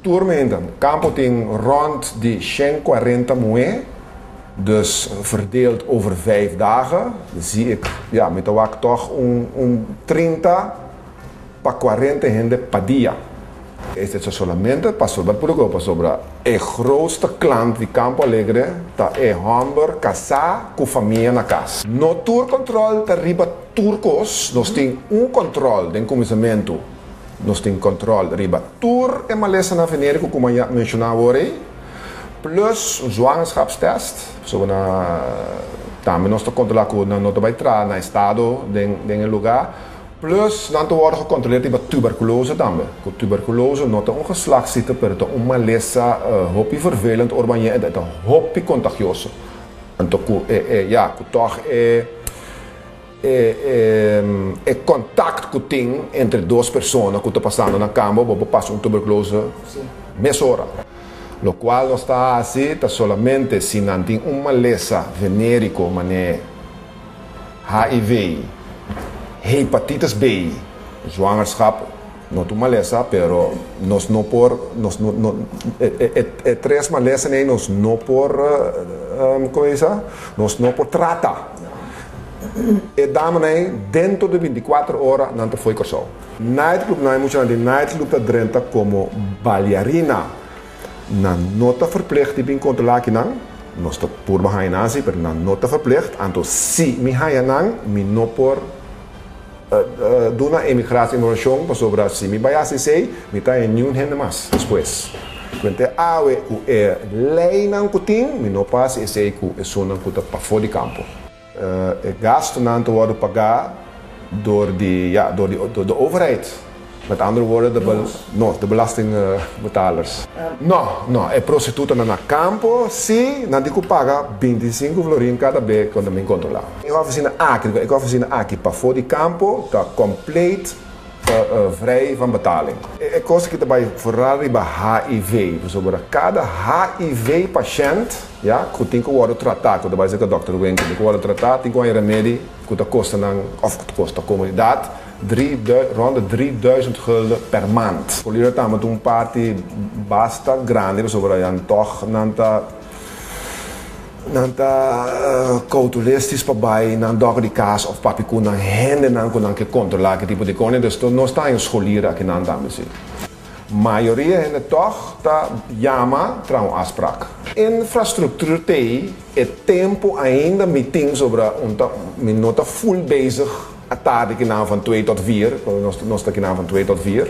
toermijnden. Campo tem rond die 140 moe. Dus verdeeld over 5 dagen. Dan zie ik, ja, met de wak toch een 30 pa 40 gente per dia. Is het solamente para sobre para sobre o grootste klant die Campo Alegre tá é Hamburg casar com família na casa. No tour control tá riba turcos, nós tem controle de começamento. Nós tem controle riba tour e malesa na venerico como já mencionava hoje. Plus zwangerschapstest, so na também nós tá controlar com na nota vai entrar na estado de lugar. Plus, dan te worden gecontroleerd bij tuberculose dan. Met tuberculose, not een geslachtsziekte, per de malesa, hoppie vervelend, orban je het hoppie contagioso. En toch, ja, toch, contact com ting entre duas pessoas que estão passando na cama, para passar tuberculose, mesora. Lo cual não está assim, está solamente se não tem malesa venérico, mané, HIV. Hepatitis B, zwangerschap, not uma malesa, pero nós não por, nós não, três malesas nem nós não por, como é isso? Nós não por tratar. E dá mané dentro de 24 horas não te foi corso. Nightclub não é muito de nightclub te drenta como bailarina, não nota verplicht die bin controlar aqui não. Nós te por bahainasi, pero não nota verplicht. Anto si mi hayanang mi não por duna emigratie imigração para sobre si mi vaya se sei mi tá em nenhum rende mais depois quando awe o lei não cutin mi não passa e sei que é só não cuta para fora de campo gasto não te worden pagar door de overheid. Met andere woorden, de belastingbetalers. No, é prostituta na campo, sim, não digo paga 25 florin cada vez quando me controlar. Eu vou fazer aqui para fora de campo, está compleet vrij van betaling. É coisa que também vooral bij HIV, sobre cada HIV-patiënt, ja, que tem que worden tratado, quando vai dizer que o doutor vem, tem que worden tratado, tem que ter remédio, que custa of custa a comunidade. Rond de 3000 gulden per maand. Voor jullie dan met een party basta grande, sobre dan toch nanta culturistas para bij, nan dog die kaas of papi kuna hende nan kuna que controlar que tipo de coisa, dus não está em scholieren aqui nan dan assim. Maioria hende toch ta jama tra een afspraak. Infrastructuur tem é tempo ainda meeting sobre nota full bezig. A tarde que van 2 tot 4, nós aqui van 2 tot 4.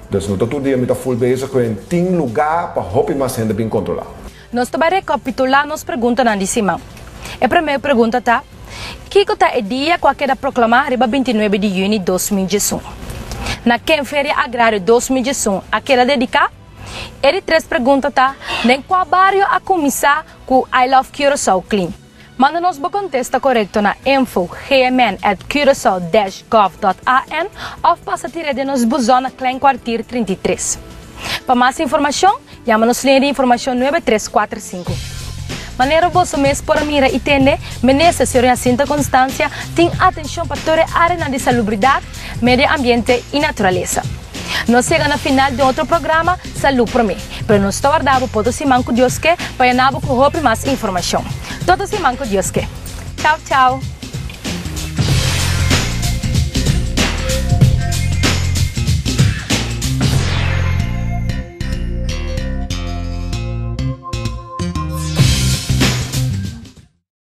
Dus nós todo dia met full bezig com 10 lugar para hopper mais gente bem controlar. Nós também recapitular nos perguntas na Simão. A primeira pergunta tá: que é dia que quer proclamar riba 29 de junho de 2018? Na que feria agrária 2018, aquela dedicar? E três perguntas tá: nem qual bairro a começar com I Love Curaçao Clean? Manda-nos o contexto correto na info@gmn@curaçao-gov.an ou passa tirar de nos buzona Klein Quartier 33. Para mais informação, chama-nos linha de informação 9345. Maneira você mesmo para mira e entender, menessa senhora Cinta Constância tem atenção para toda a área de salubridade, meio ambiente e natureza. Nós chegamos na final de outro programa, Saúde para mim. Para nós guardar para se manco Deus que para nabo com mais informação. Todo se manco Deus que. Tchau, tchau.